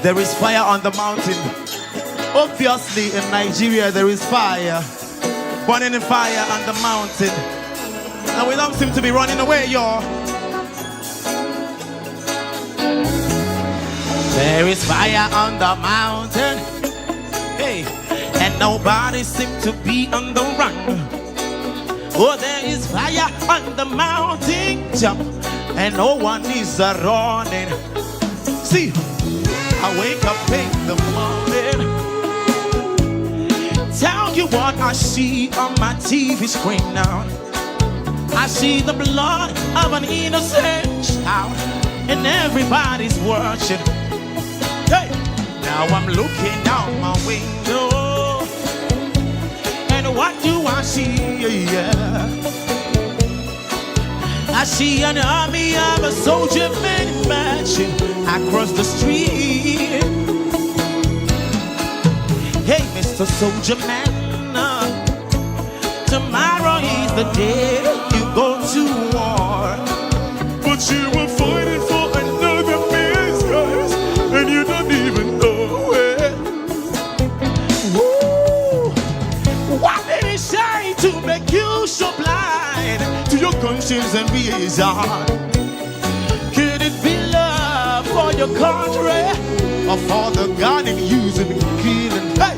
There is fire on the mountain. Obviously in Nigeria there is fire. Burning fire on the mountain. And we don't seem to be running away, y'all. There is fire on the mountain. Hey, and nobody seems to be on the run. Oh, there is fire on the mountain top, and no one is running. See, I wake up in the morning. Tell you what I see on my TV screen now. I see the blood of an innocent child, and everybody's watching. Hey, now I'm looking out my window, and what do I see? Yeah. I see an army of a soldier men marching across the street. Hey, Mr. Soldier Man, tomorrow is the day you go to war. But you were fighting for another man's cause, and you don't even know it. Woo! What did he say to make you so blind to your conscience and reason? Could it be love for your country, or for the gun and using and killing? Hey,